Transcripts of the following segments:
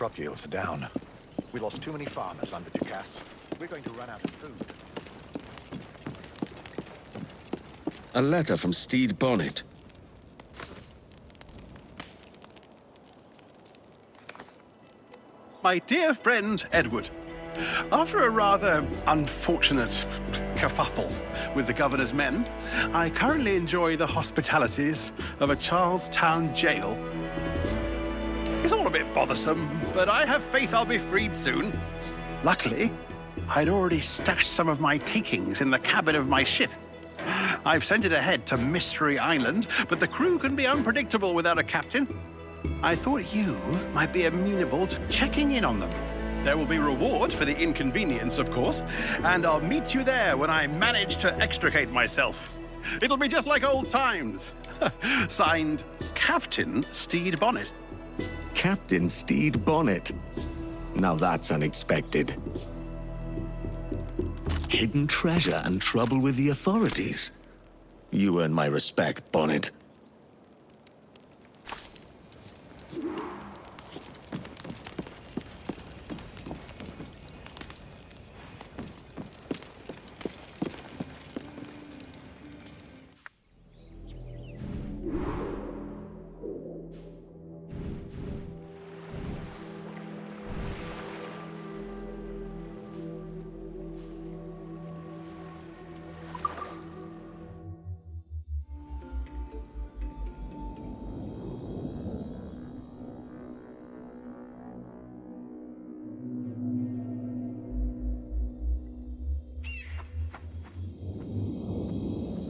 crop yields are down. We lost too many farmers under Ducasse. We're going to run out of food. A letter from Stede Bonnet. My dear friend, Edward. After a rather unfortunate kerfuffle with the governor's men, I currently enjoy the hospitalities of a Charlestown jail. It's all a bit bothersome, but I have faith I'll be freed soon. Luckily, I'd already stashed some of my takings in the cabin of my ship. I've sent it ahead to Mystery Island, but the crew can be unpredictable without a captain. I thought you might be amenable to checking in on them. There will be reward for the inconvenience, of course, and I'll meet you there when I manage to extricate myself. It'll be just like old times. Signed, Captain Stede Bonnet. Captain Stede Bonnet. Now that's unexpected. Hidden treasure and trouble with the authorities. You earn my respect, Bonnet.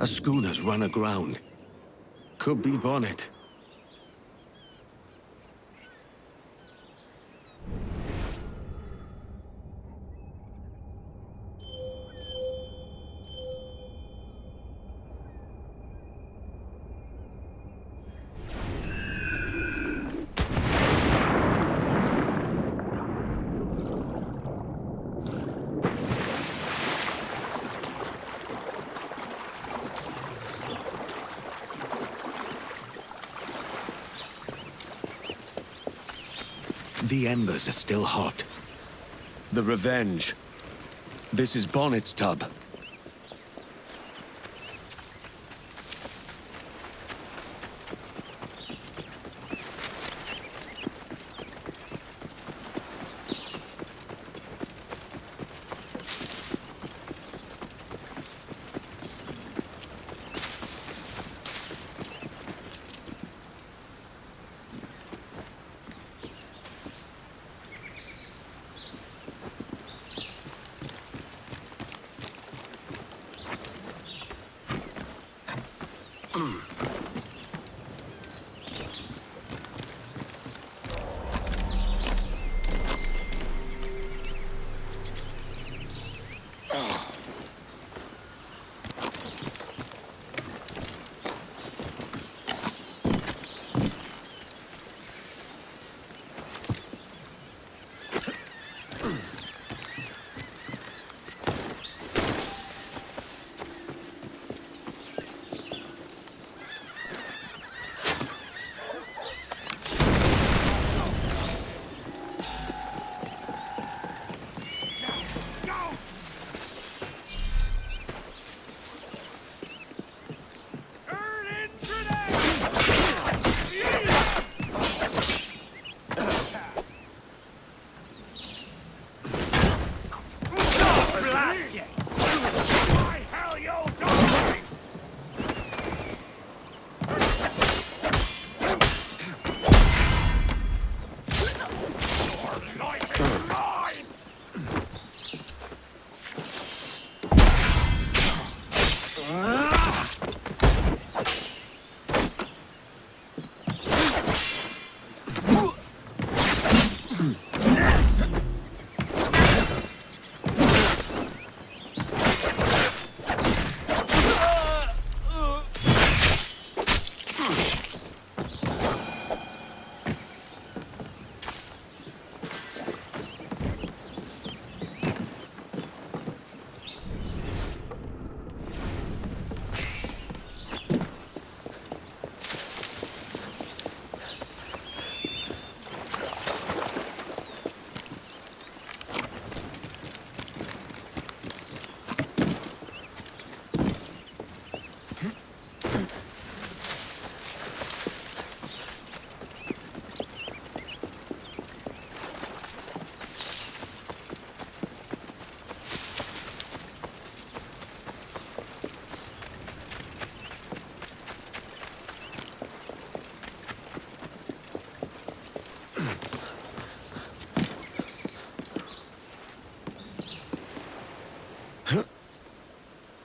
A schooner's run aground. Could be Bonnet. The embers are still hot. The Revenge. This is Bonnet's tub.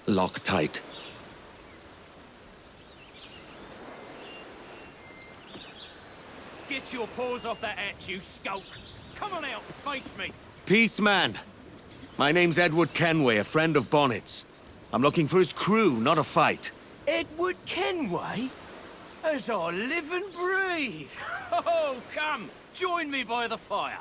Lock tight. Get your paws off that hatch, you skulk! Come on out and face me! Peace, man. My name's Edward Kenway, a friend of Bonnet's. I'm looking for his crew, not a fight. Edward Kenway? As I live and breathe! Oh, come! Join me by the fire!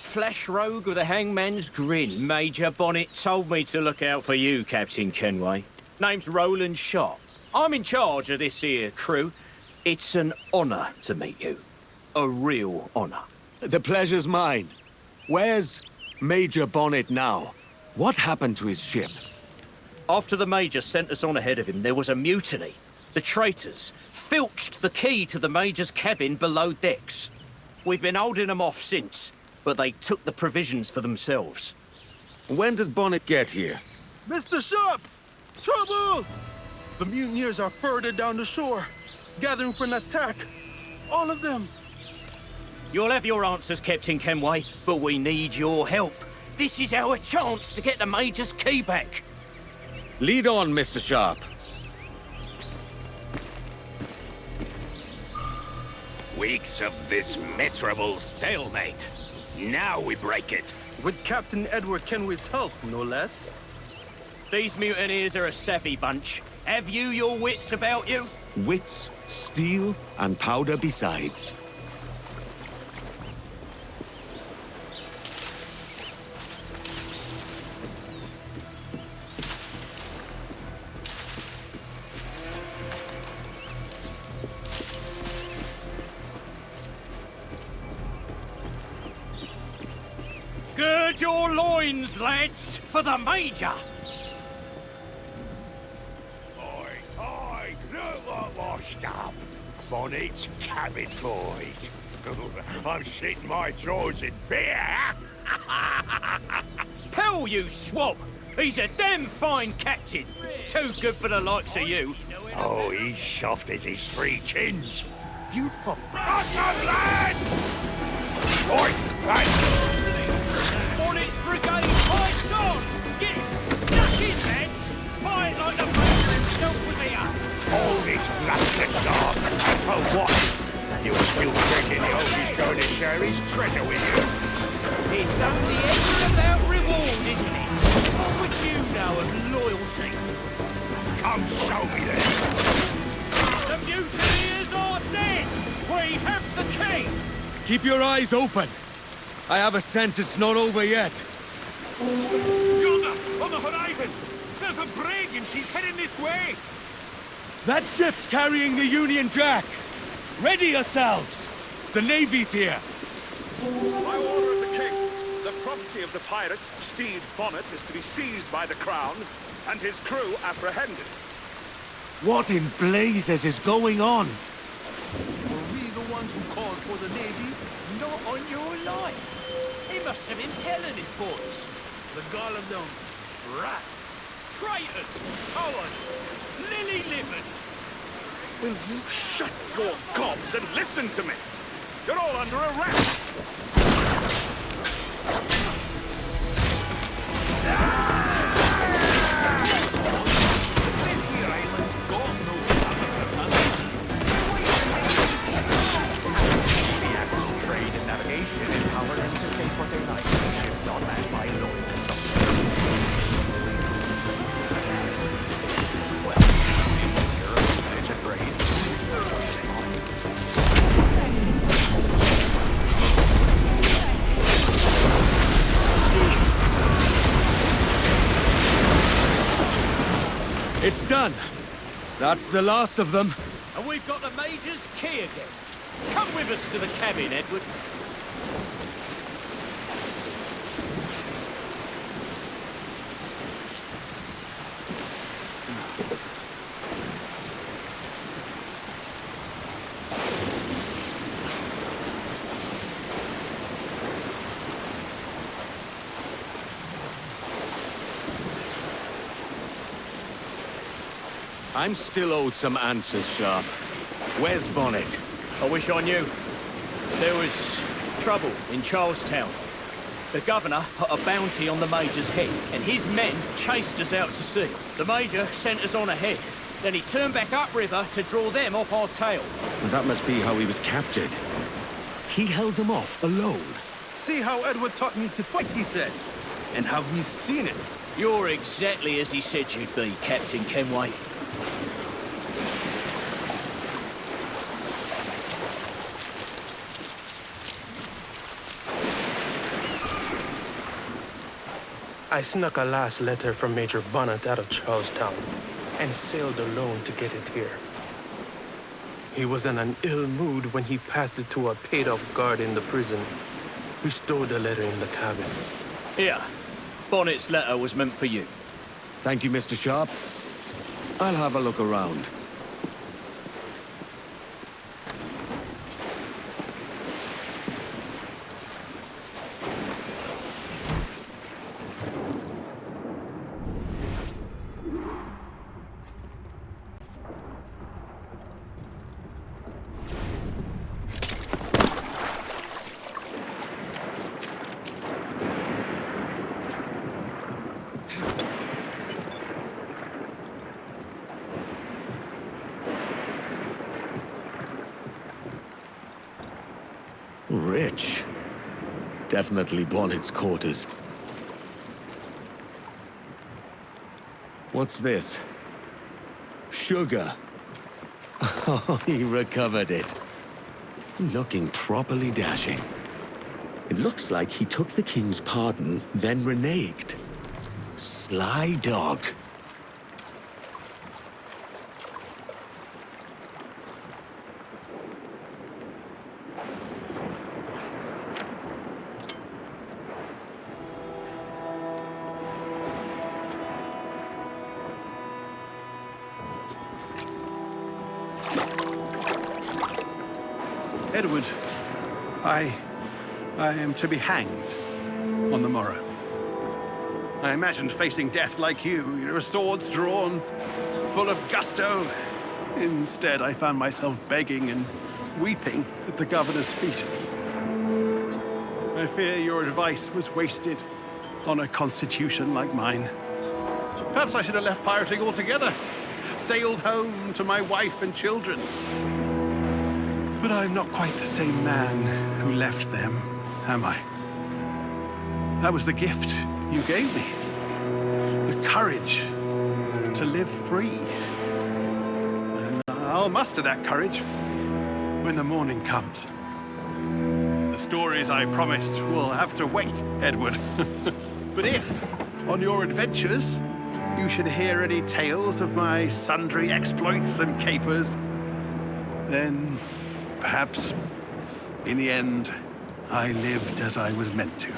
Flesh rogue with a hangman's grin. Major Bonnet told me to look out for you, Captain Kenway. Name's Roland Sharp. I'm in charge of this here crew. It's an honor to meet you. A real honor. The pleasure's mine. Where's Major Bonnet now? What happened to his ship? After the Major sent us on ahead of him, there was a mutiny. The traitors filched the key to the Major's cabin below decks. We've been holding them off since, but they took the provisions for themselves. When does Bonnet get here? Mr. Sharp! Trouble! The mutineers are further down the shore, gathering for an attack. All of them. You'll have your answers, Captain Kenway, but we need your help. This is our chance to get the Major's key back. Lead on, Mr. Sharp. Weeks of this miserable stalemate. Now we break it. With Captain Edward Kenway's help, no less. These mutineers are a savvy bunch. Have you your wits about you? Wits, steel, and powder besides. Gird your loins, lads, for the Major! Oi, look what washed up. Bonnet's cabin boys. I'm shitting my drawers in beer. Hell, you swab! He's a damn fine captain. Too good for the likes of you. Oh, he's soft as his three chins. Beautiful. Awesome, lad! Oi, lad! Bonnet's brigade fights on! Get stuck in, lads! Fight like the Major himself was here! All this blasted dark, and for what? You're still thinking the old is going to share his treasure with you? It's only ever about reward, isn't it? What would you know of loyalty? Come show me then. The mutineers are dead! We have the key! Keep your eyes open. I have a sense it's not over yet. Yonder, on the horizon! There's a brig and she's heading this way! That ship's carrying the Union Jack. Ready yourselves. The Navy's here. By order of the king, the property of the pirates, Stede Bonnet, is to be seized by the crown and his crew apprehended. What in blazes is going on? Were we the ones who called for the Navy? Not on your life! He must have impelled his boys! The gall of them. Rats. Traitors! Cowards! Lily-livered! Will you shut your gobs and listen to me? You're all under arrest! This here island's got no The actual trade and navigation empower them to stay what they like. Ships not manned by loyalists. Well, it's a phrase. It's done. That's the last of them. And we've got the Major's key again. Come with us to the cabin, Edward. I'm still owed some answers, Sharp. Where's Bonnet? I wish I knew. There was trouble in Charlestown. The governor put a bounty on the Major's head, and his men chased us out to sea. The Major sent us on ahead. Then he turned back upriver to draw them off our tail. That must be how he was captured. He held them off alone. See how Edward taught me to fight, he said. And have we seen it? You're exactly as he said you'd be, Captain Kenway. I snuck a last letter from Major Bonnet out of Charlestown and sailed alone to get it here. He was in an ill mood when he passed it to a paid-off guard in the prison. We stored the letter in the cabin. Here, Bonnet's letter was meant for you. Thank you, Mr. Sharp. I'll have a look around. Rich. Definitely Bonnet's quarters. What's this? Sugar. Oh, he recovered it. Looking properly dashing. It looks like he took the king's pardon, then reneged. Sly dog. Edward, I am to be hanged on the morrow. I imagined facing death like you, swords drawn, full of gusto. Instead, I found myself begging and weeping at the governor's feet. I fear your advice was wasted on a constitution like mine. Perhaps I should have left pirating altogether, sailed home to my wife and children. But I'm not quite the same man who left them, am I? That was the gift you gave me. The courage to live free. And I'll muster that courage when the morning comes. The stories I promised will have to wait, Edward. But if, on your adventures, you should hear any tales of my sundry exploits and capers, then perhaps, in the end, I lived as I was meant to.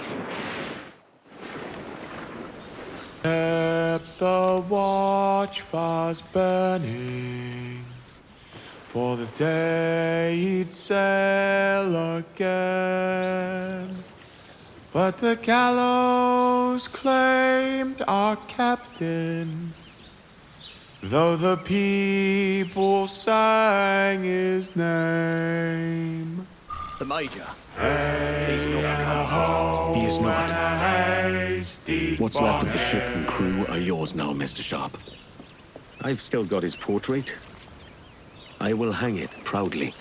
Let the watch fast burning, for the day he'd sail again. But the gallows claimed our captain, though the people sang his name. The Major. He's not coming. He is not. What's left of the ship and crew are yours now, Mr. Sharp. I've still got his portrait. I will hang it proudly.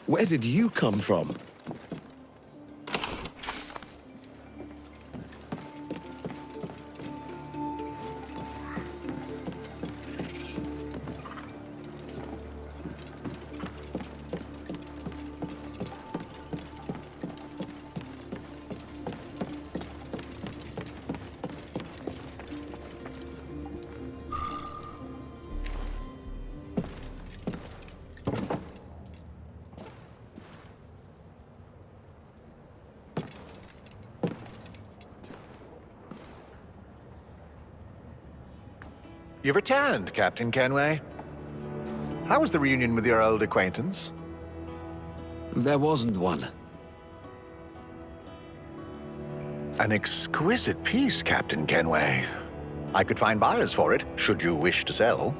Where did you come from? You've returned, Captain Kenway. How was the reunion with your old acquaintance? There wasn't one. An exquisite piece, Captain Kenway. I could find buyers for it, should you wish to sell.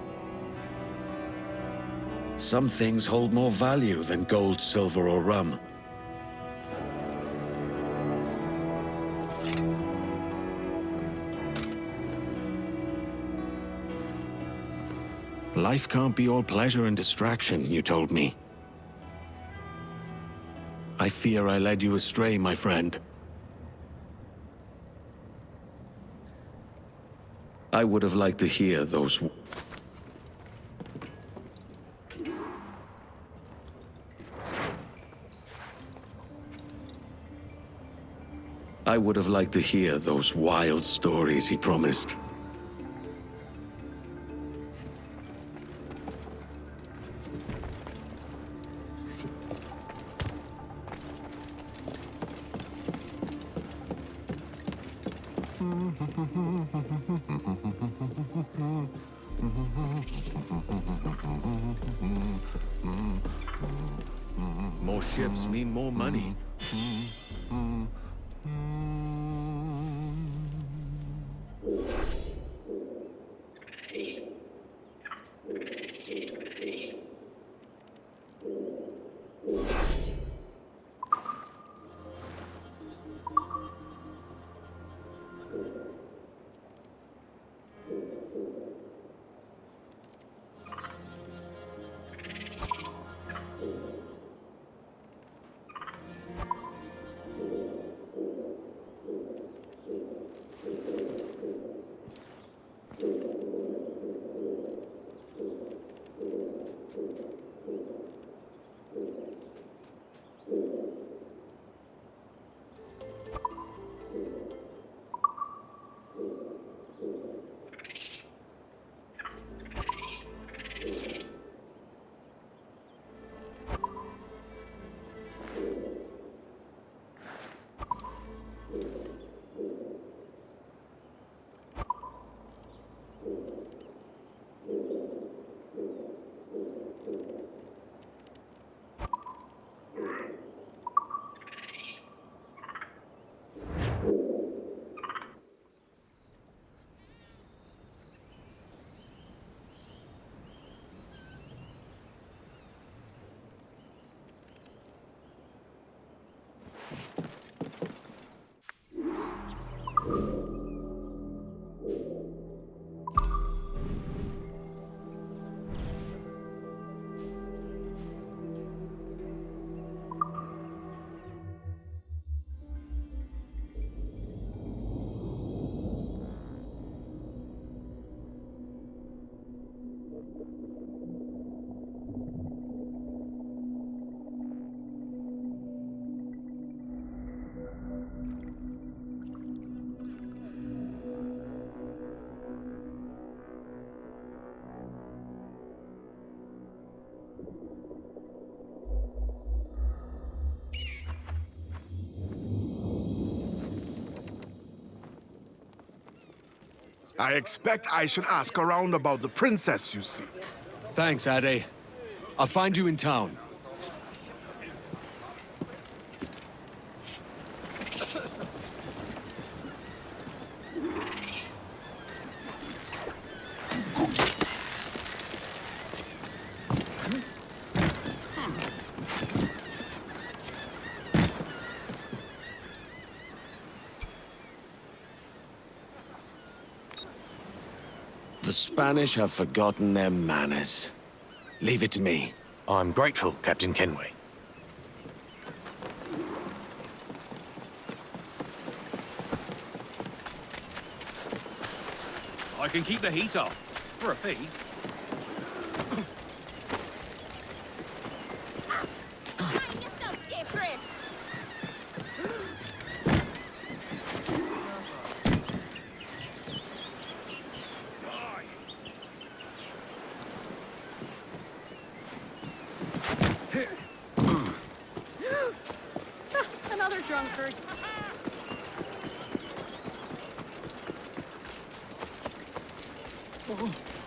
Some things hold more value than gold, silver, or rum. Life can't be all pleasure and distraction, you told me. I fear I led you astray, my friend. I would have liked to hear those... I would have liked to hear those wild stories he promised. More ships mean more money. I expect I should ask around about the princess you seek. Thanks, Ade. I'll find you in town. The Spanish have forgotten their manners. Leave it to me. I'm grateful, Captain Kenway. I can keep the heat off, for a fee. Another drunkard. Oh.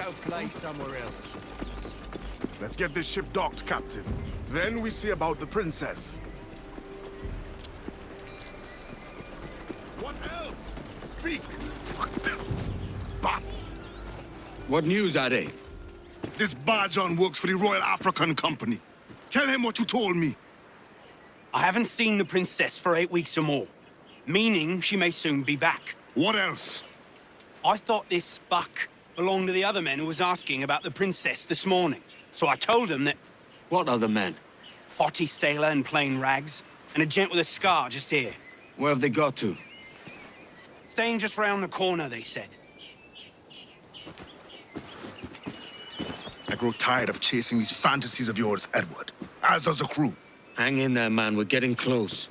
Go play somewhere else. Let's get this ship docked, Captain. Then we see about the princess. What else? Speak! Bastard! What news, Ade? This Barjon works for the Royal African Company. Tell him what you told me. I haven't seen the princess for 8 weeks or more, meaning she may soon be back. What else? I thought this buck belonged to the other men who was asking about the princess this morning. So I told him that... What other men? Haughty sailor in plain rags, and a gent with a scar just here. Where have they got to? Staying just round the corner, they said. I grow tired of chasing these fantasies of yours, Edward. As does the crew. Hang in there, man. We're getting close.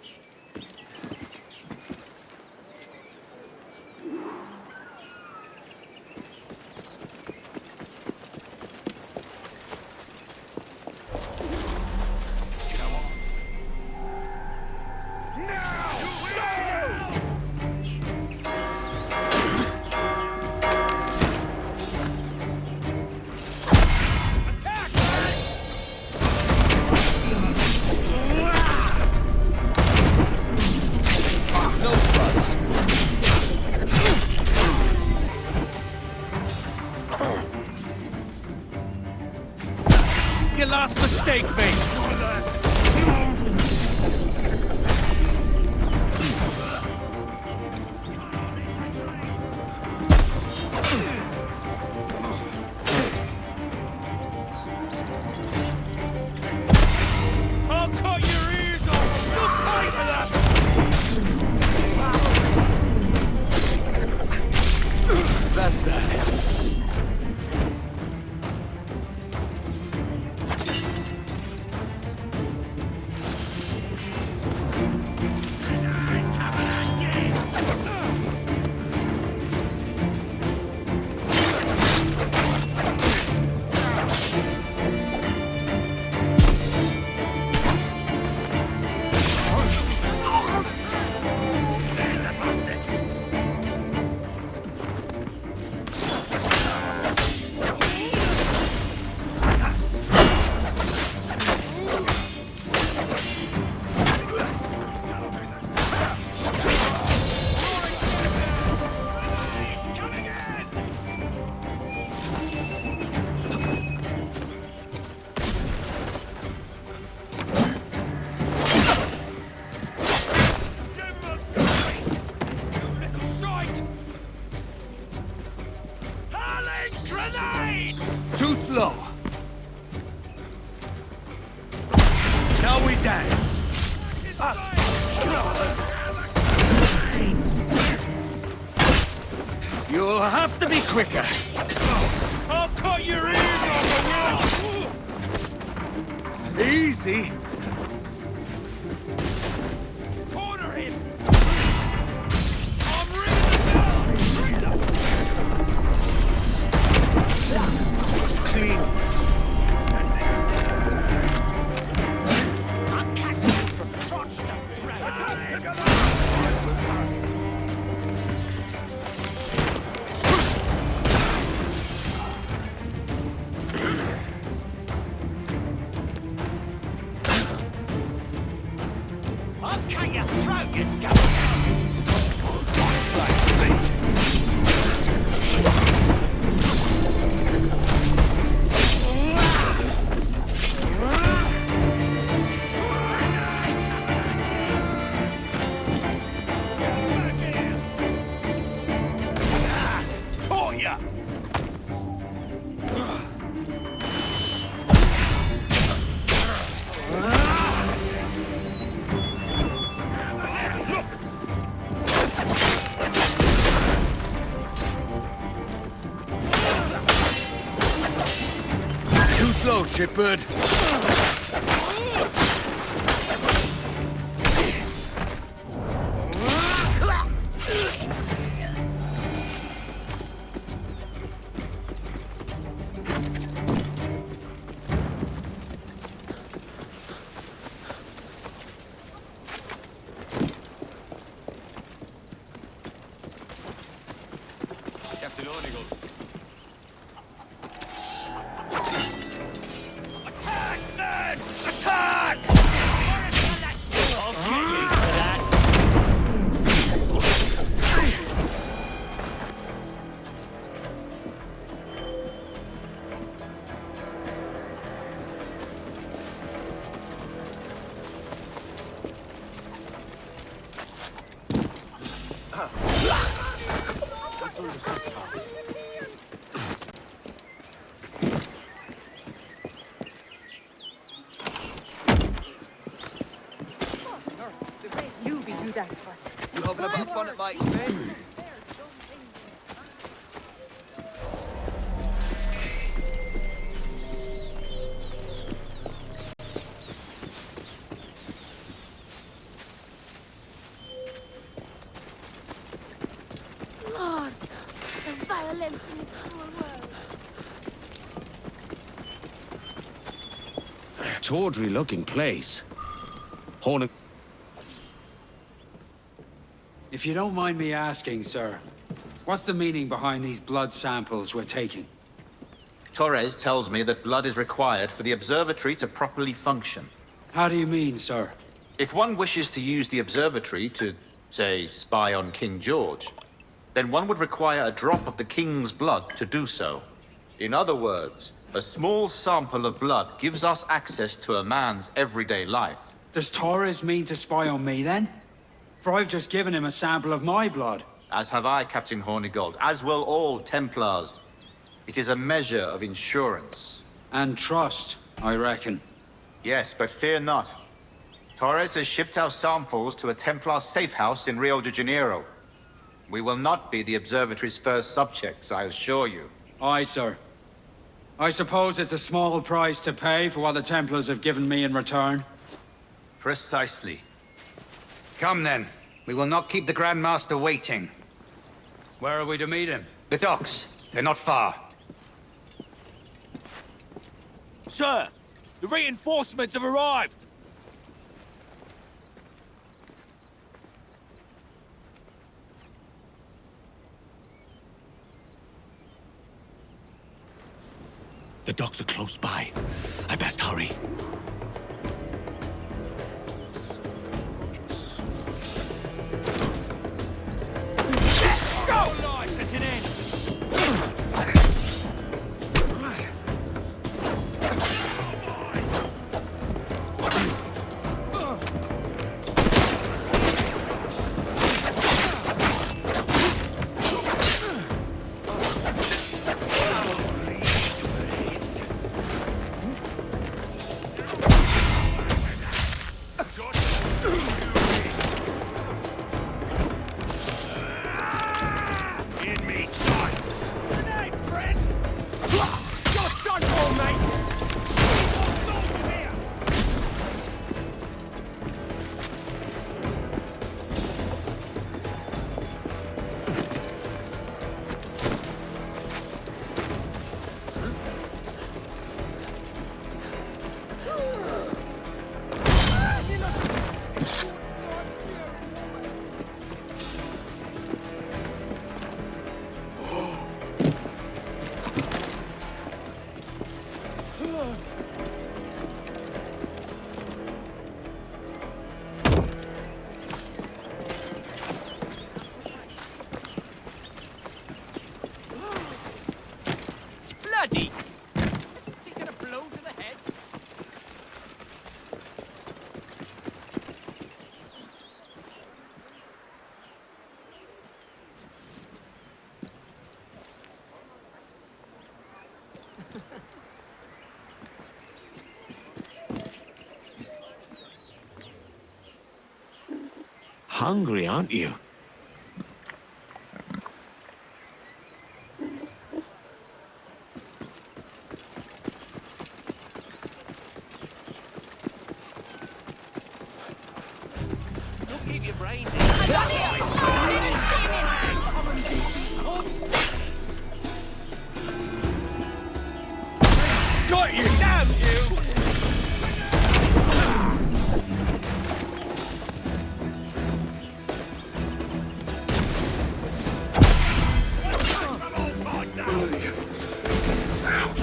Your last mistake, mate! I'll cut your ears off! You'll pay for that! That's that. Too slow. Now we dance. You'll have to be quicker. I'll cut your ears off! Easy. Corner him! Clean. I'm catching you from crotch to throat! I'll cut your throat, you devil! Caught ya! Too slow, shipbird. You having a bit of fun at my expense? Lord, the violence in this cruel world. Tawdry-looking place. Hornet. If you don't mind me asking, sir, what's the meaning behind these blood samples we're taking? Torres tells me that blood is required for the observatory to properly function. How do you mean, sir? If one wishes to use the observatory to, say, spy on King George, then one would require a drop of the King's blood to do so. In other words, a small sample of blood gives us access to a man's everyday life. Does Torres mean to spy on me, then? For I've just given him a sample of my blood. As have I, Captain Hornigold, as will all Templars. It is a measure of insurance. And trust, I reckon. Yes, but fear not. Torres has shipped our samples to a Templar safe house in Rio de Janeiro. We will not be the observatory's first subjects, I assure you. Aye, sir. I suppose it's a small price to pay for what the Templars have given me in return. Precisely. Come then. We will not keep the Grand Master waiting. Where are we to meet him? The docks. They're not far. Sir, the reinforcements have arrived! The docks are close by. I best hurry. Bloody! Taking a blow to the head. Hungry, aren't you? Don't keep your brains Got you! Damn you!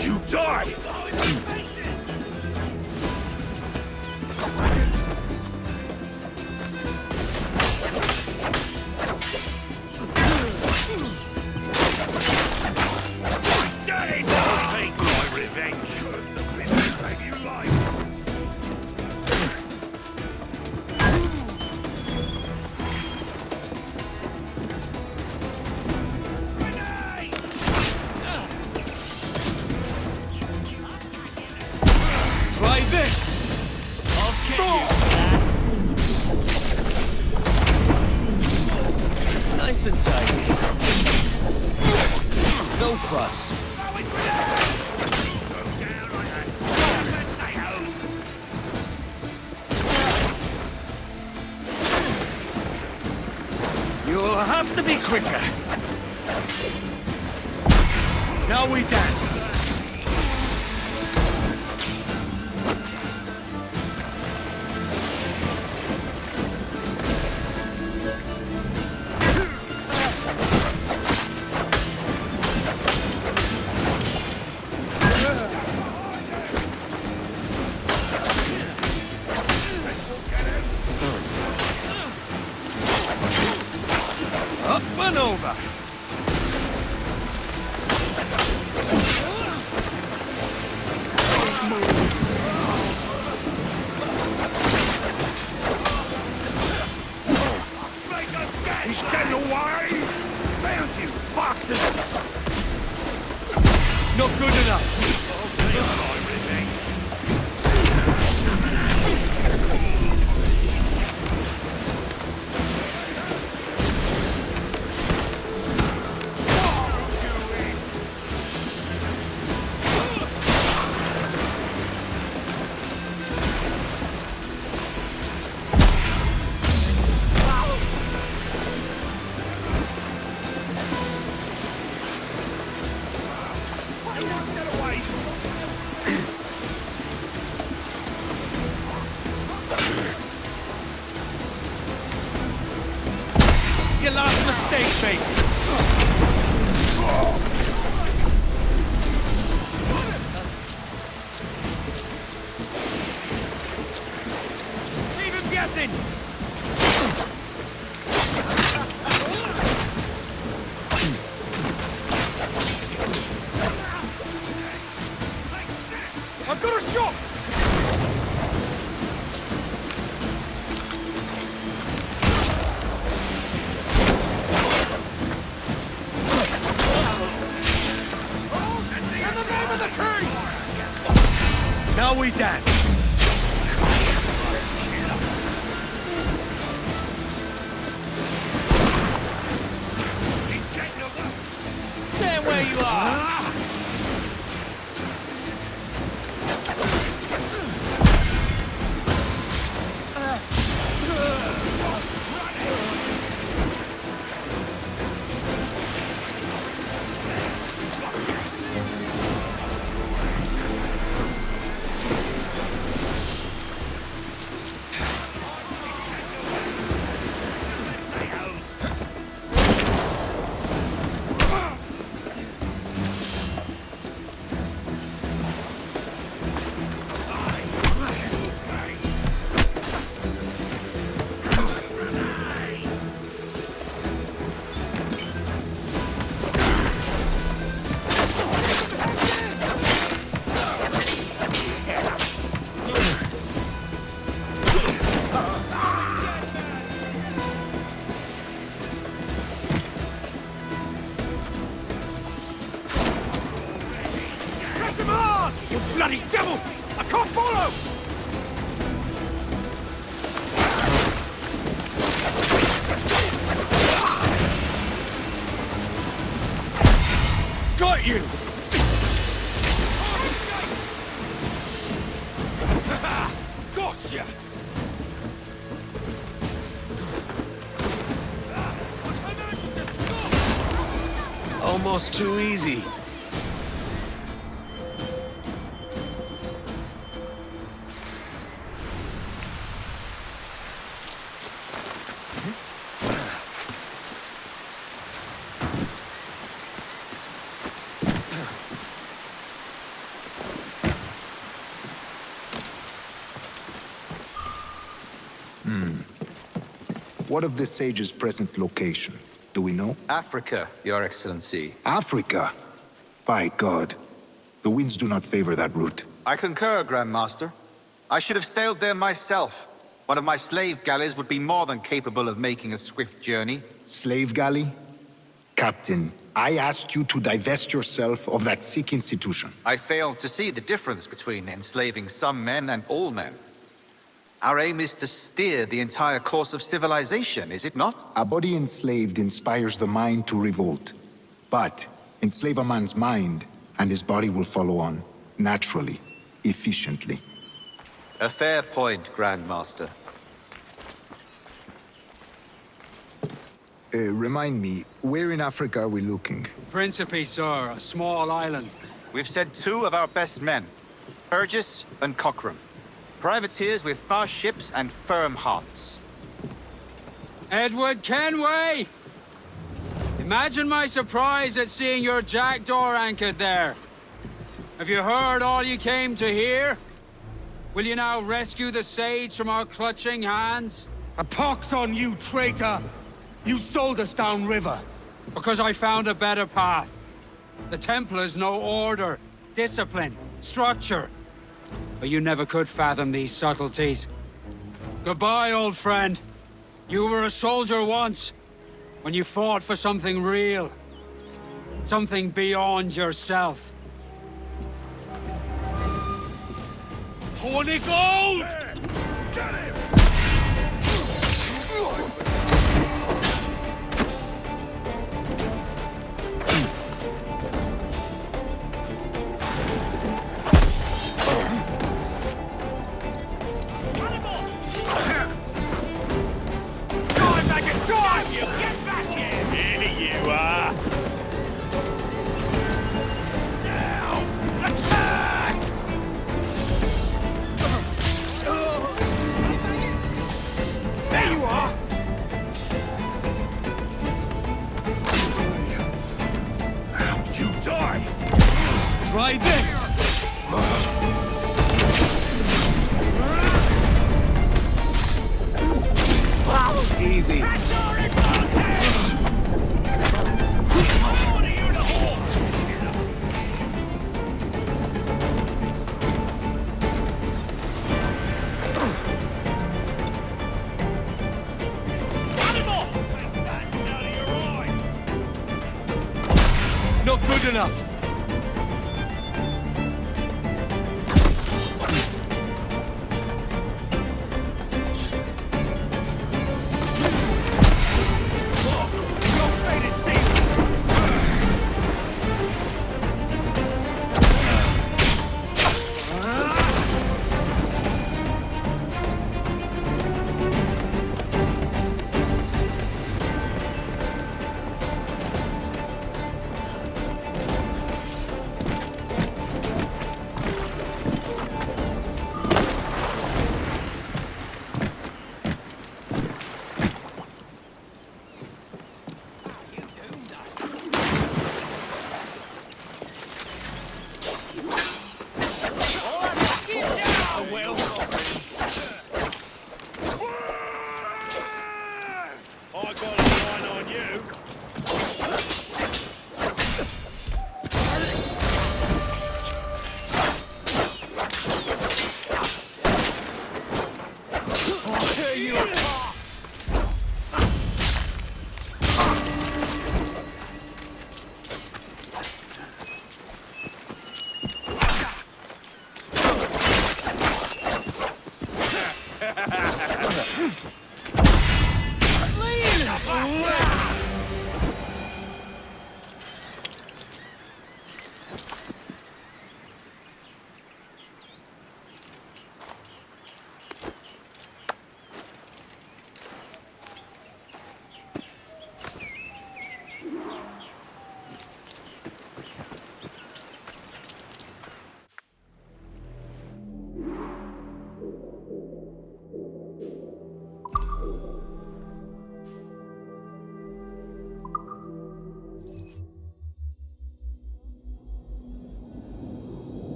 You die! fuss. You'll have to be quicker. Now we dance. Up and over. He's getting away! Found you, bastard! Not good enough. Your last mistake, mate. Leave him guessing! I've got a shot! Now we dance. Stand where you are! You bloody devil! I can't follow! Got you! Gotcha! Almost too easy. What of the sage's present location? Do we know? Africa, Your Excellency. Africa? By God. The winds do not favor that route. I concur, Grand Master. I should have sailed there myself. One of my slave galleys would be more than capable of making a swift journey. Slave galley? Captain, I asked you to divest yourself of that sick institution. I failed to see the difference between enslaving some men and all men. Our aim is to steer the entire course of civilization, is it not? A body enslaved inspires the mind to revolt. But Enslave a man's mind, and his body will follow on, naturally, efficiently. A fair point, Grandmaster. Remind me, where in Africa are we looking? Principe, sir, a small island. We've sent 2 of our best men, Burgess and Cochrane. Privateers with fast ships and firm hearts. Edward Kenway! Imagine my surprise at seeing your jackdaw anchored there. Have you heard all you came to hear? Will you now rescue the sage from our clutching hands? A pox on you, traitor! You sold us downriver. Because I found a better path. The Templars know order, discipline, structure. But you never could fathom these subtleties. Goodbye, old friend. You were a soldier once, when you fought for something real. Something beyond yourself. Horny gold! Get him! Try this! Easy. Not good enough.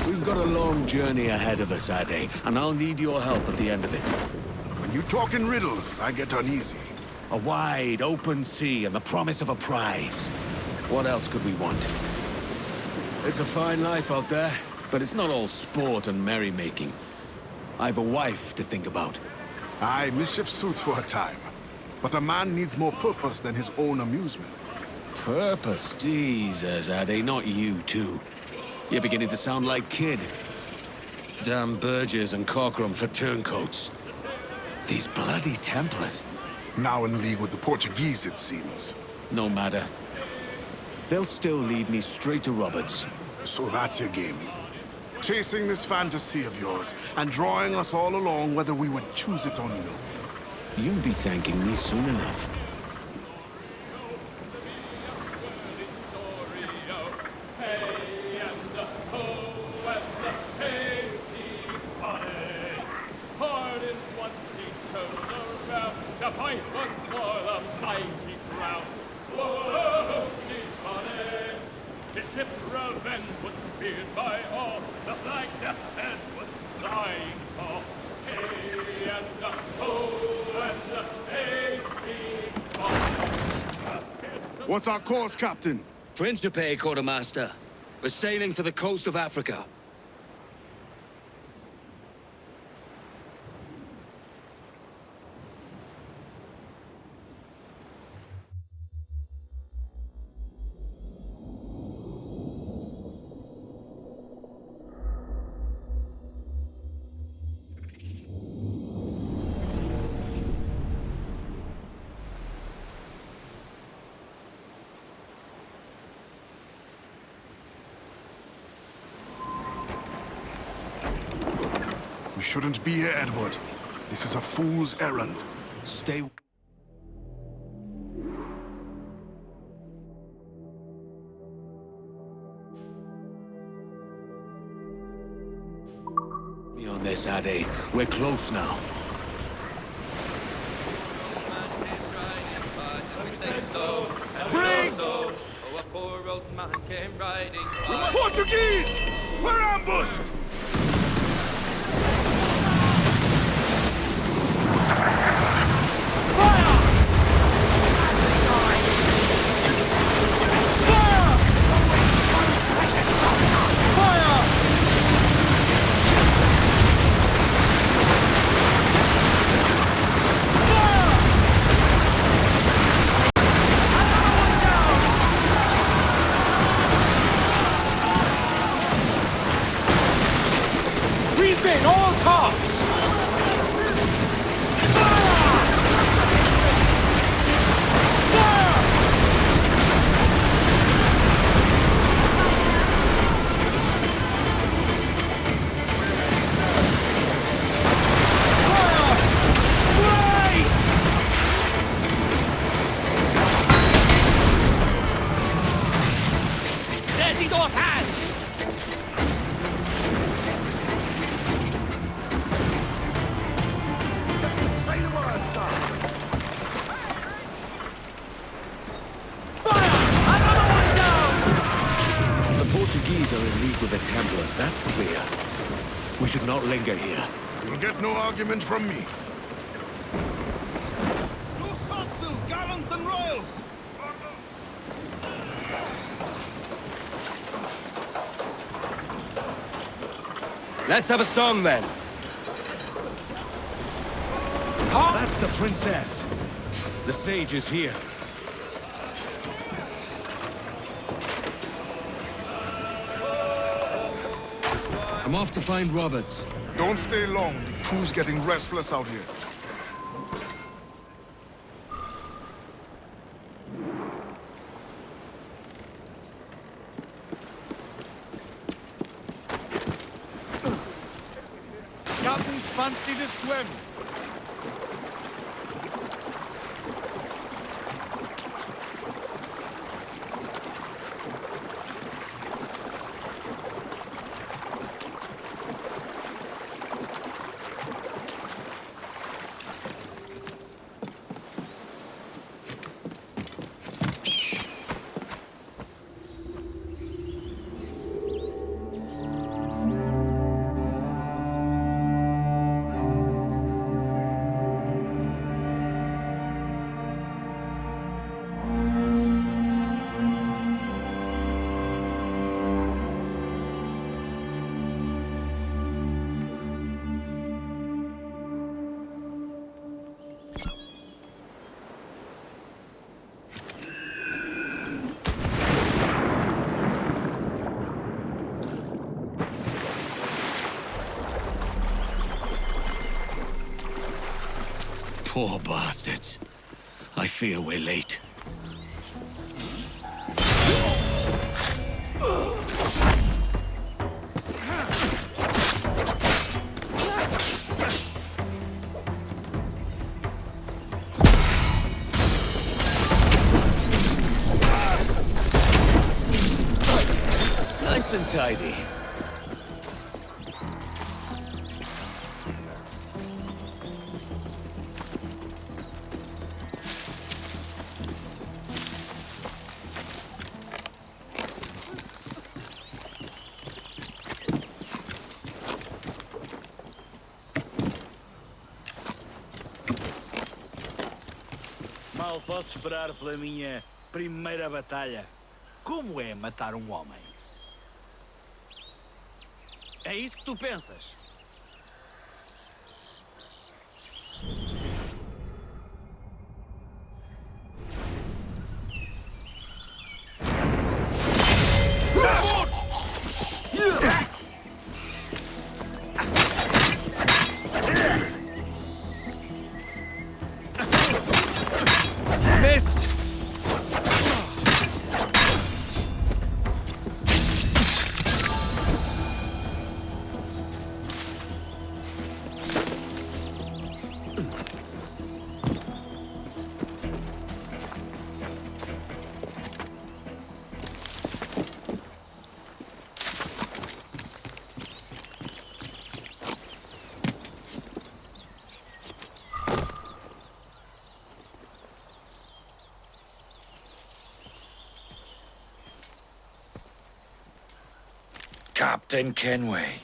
We've got a long journey ahead of us, Ade, and I'll need your help at the end of it. When you talk in riddles, I get uneasy. A wide, open sea and the promise of a prize. What else could we want? It's a fine life out there, but it's not all sport and merrymaking. I've a wife to think about. Aye, mischief suits for a time. But a man needs more purpose than his own amusement. Purpose? Jesus, Addy, not you too. You're beginning to sound like Kid. Damn Burgess and Cockram for turncoats. These bloody Templars. Now in league with the Portuguese, it seems. No matter. They'll still lead me straight to Roberts. So that's your game. Chasing this fantasy of yours, and drawing us all along whether we would choose it or no. You'll be thanking me soon enough. What's our course, Captain? Principe, Quartermaster. We're sailing for the coast of Africa. We shouldn't be here, Edward. This is a fool's errand. Stay... me on this, Addy. We're close now. Bring! Portuguese! We're ambushed! Refit all tops! Steady those hands! Portuguese are in league with the Templars, that's clear. We should not linger here. You'll get no argument from me. Loose topsails, gallants and royals! Let's have a song, then. That's the princess. The sage is here. I'm off to find Roberts. Don't stay long. The crew's getting restless out here. Captain's fancy to swim. Poor bastards. I fear we're late. Nice and tidy. Mal posso esperar pela minha primeira batalha. Como é matar um homem? É isso que tu pensas? Missed! Captain Kenway.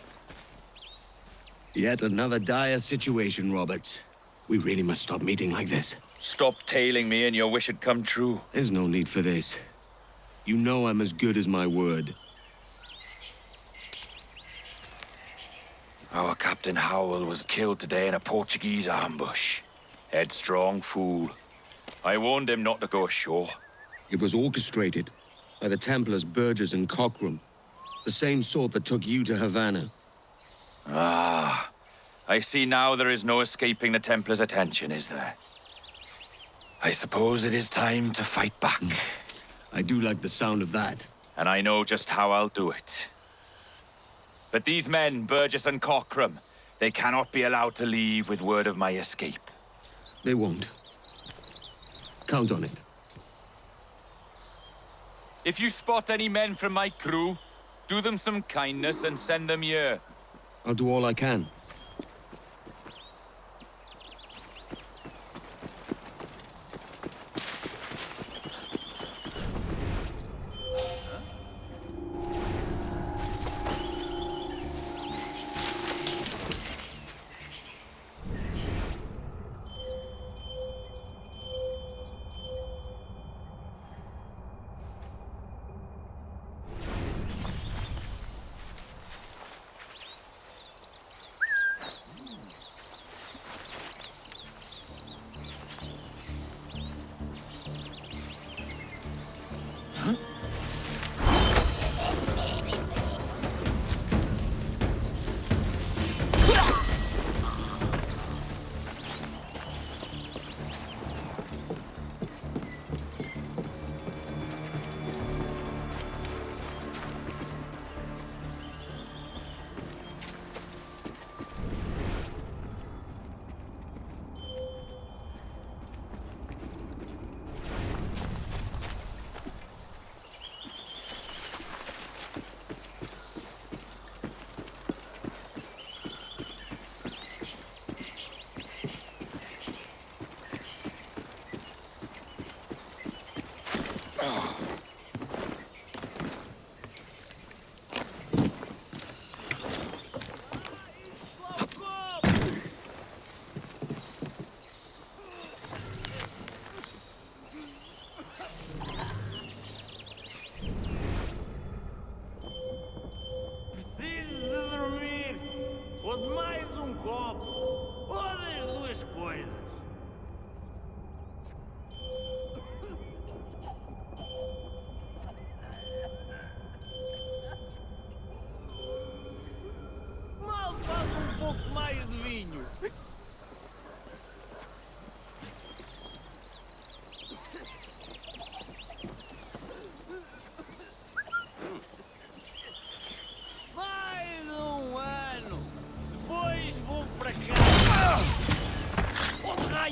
Yet another dire situation, Roberts. We really must stop meeting like this. Stop tailing me and your wish had come true. There's no need for this. You know I'm as good as my word. Our Captain Howell was killed today in a Portuguese ambush. Headstrong fool. I warned him not to go ashore. It was orchestrated by the Templars Burgess and Cockram. The same sort that took you to Havana. Ah, I see now there is no escaping the Templars' attention, is there? I suppose it is time to fight back. I do like the sound of that. And I know just how I'll do it. But these men, Burgess and Cockram, they cannot be allowed to leave with word of my escape. They won't. Count on it. If you spot any men from my crew, do them some kindness and send them here. I'll do all I can.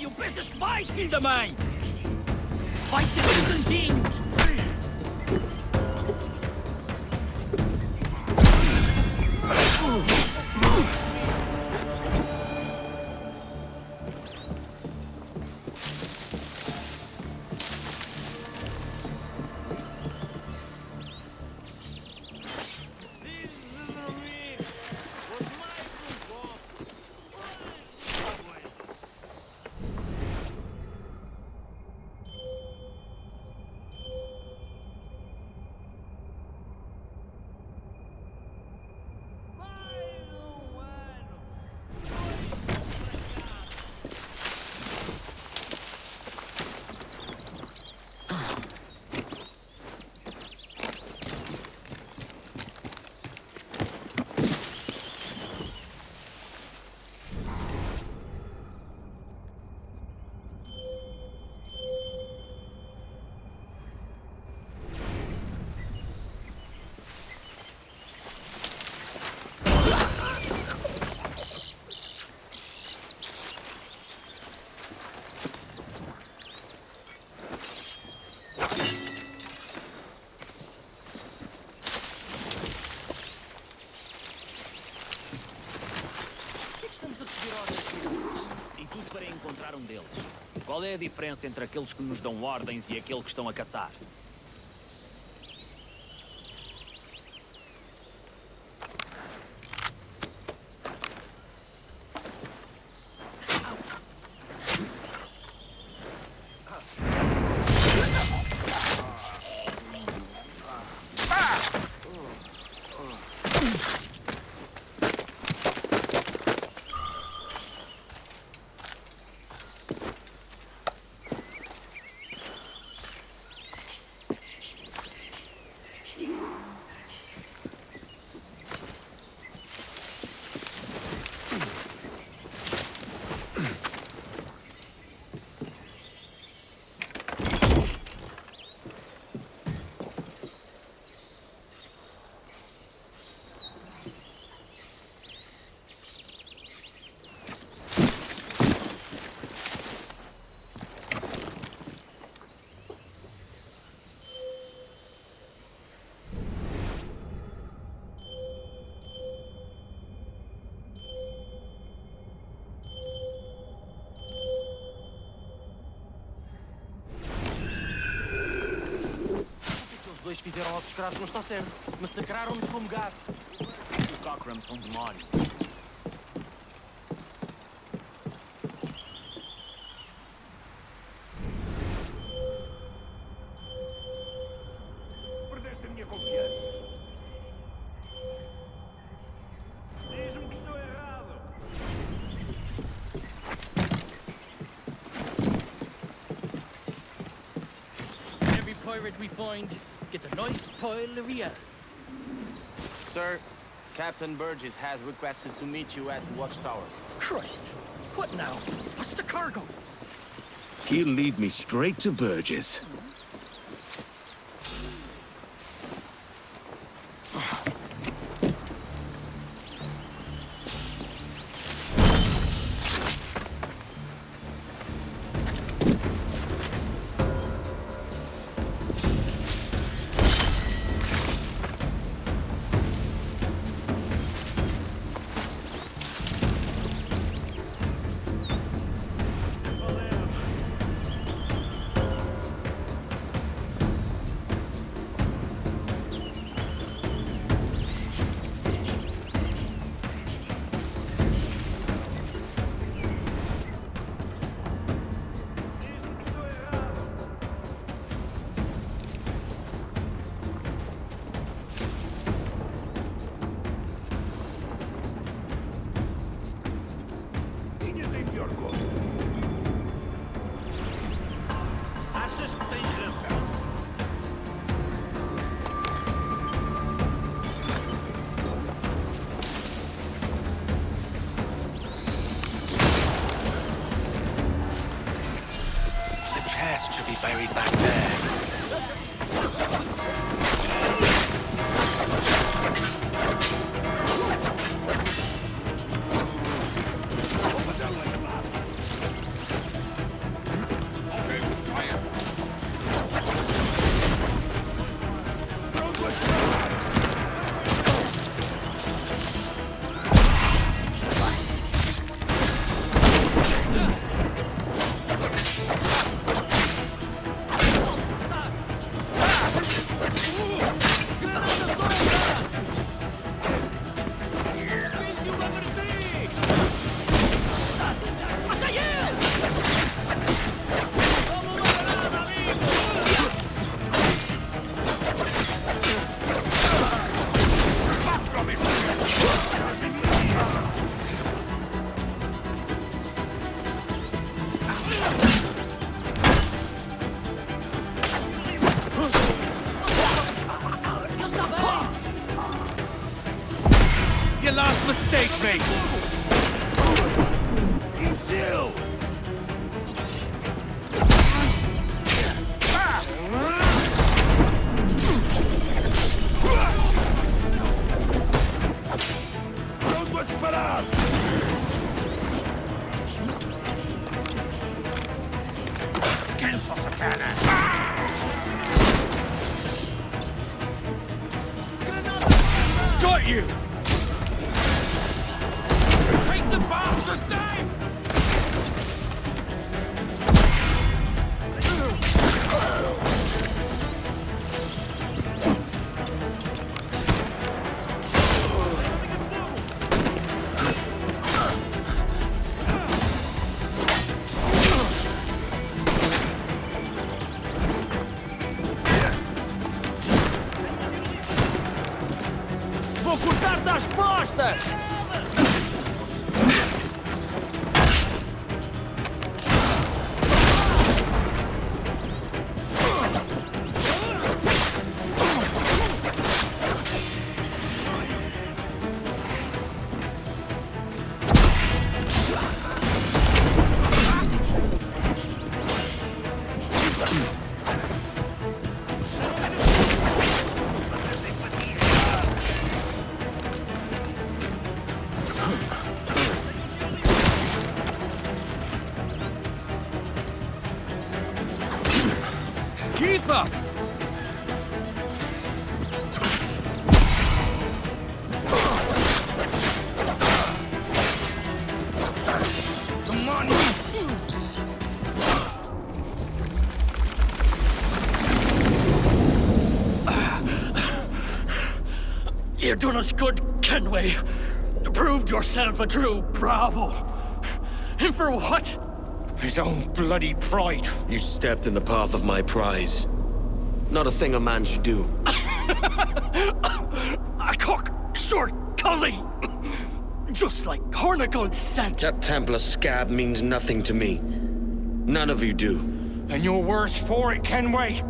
e o pensas que vais, filho da mãe? Vai ser dos anjinhos! Qual é a diferença entre aqueles que nos dão ordens e aqueles que estão a caçar? Os fizeram aos escravos não está certo. Massacraram-nos como gado. Os Cockram são demónios. Perdeste a minha confiança. Diz-me que estou errado. Every pirate we find gets a nice pile of reals. Sir, Captain Burgess has requested to meet you at the watchtower. Christ, what now? What's the cargo? He'll lead me straight to Burgess. Achas que tens razão? The chest should be buried back there. gate! You still! Pronto a disparar! Quem só sacana? Got you! Take the bastard down! Vou cortar-te as postas! Keep up! Come on! You done us good, Kenway. Proved yourself a true bravo. And for what? His own bloody pride. You stepped in the path of my prize. Not a thing a man should do. A cock short cully. Just like Hornigold sent. That Templar scab means nothing to me. None of you do. And you're worse for it, Kenway.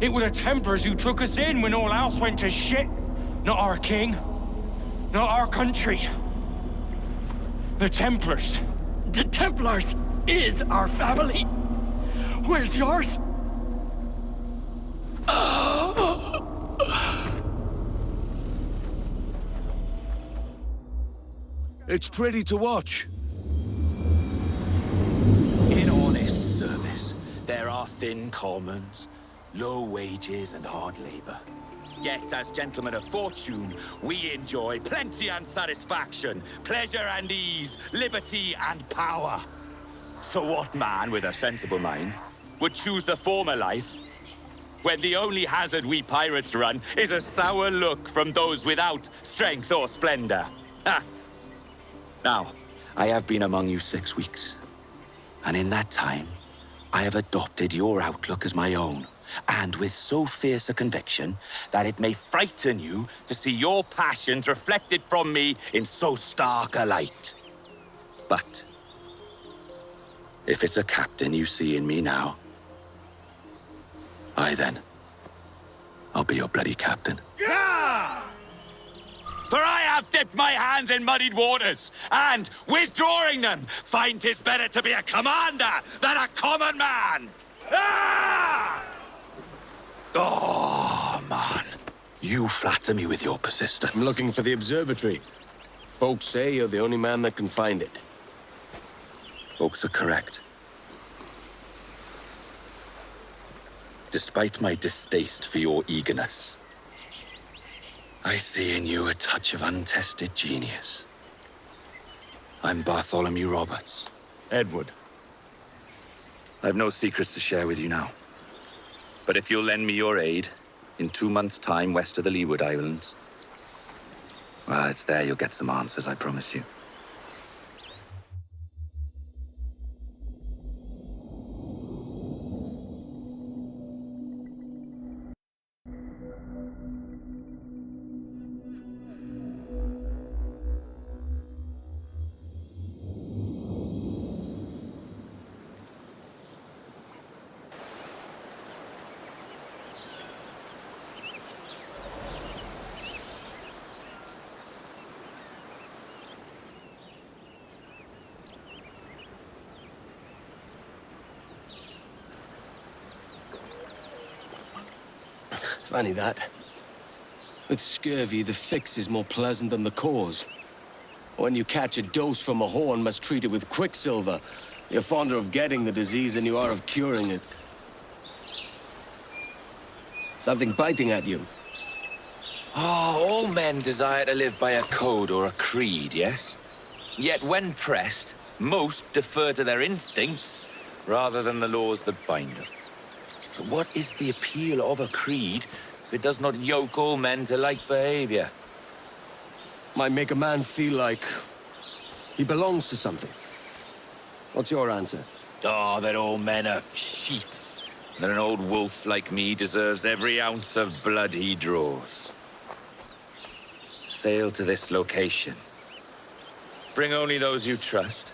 It were the Templars who took us in when all else went to shit. Not our king. Not our country. The Templars. The Templars is our family. Where's yours? It's pretty to watch. In honest service, there are thin commons, low wages and hard labor. Yet, as gentlemen of fortune, we enjoy plenty and satisfaction, pleasure and ease, liberty and power. So what man with a sensible mind would choose the former life when the only hazard we pirates run is a sour look from those without strength or splendor? Ha! Now, I have been among you 6 weeks, and in that time, I have adopted your outlook as my own, and with so fierce a conviction that it may frighten you to see your passions reflected from me in so stark a light. But if it's a captain you see in me now, I'll be your bloody captain. Yeah! For I have dipped my hands in muddied waters, and, withdrawing them, find 'tis better to be a commander than a common man! Ah! Oh, man. You flatter me with your persistence. I'm looking for the observatory. Folks say you're the only man that can find it. Folks are correct. Despite my distaste for your eagerness, I see in you a touch of untested genius. I'm Bartholomew Roberts. Edward. I've no secrets to share with you now. But if you'll lend me your aid, in 2 months' time west of the Leeward Islands, well, it's there you'll get some answers, I promise you. Funny that. With scurvy, the fix is more pleasant than the cause. When you catch a dose from a horn, must treat it with quicksilver. You're fonder of getting the disease than you are of curing it. Something biting at you. All men desire to live by a code or a creed, yes? Yet when pressed, most defer to their instincts rather than the laws that bind them. But what is the appeal of a creed if it does not yoke all men to like behavior? Might make a man feel like he belongs to something. What's your answer? Oh, that all men are sheep. That an old wolf like me deserves every ounce of blood he draws. Sail to this location. Bring only those you trust.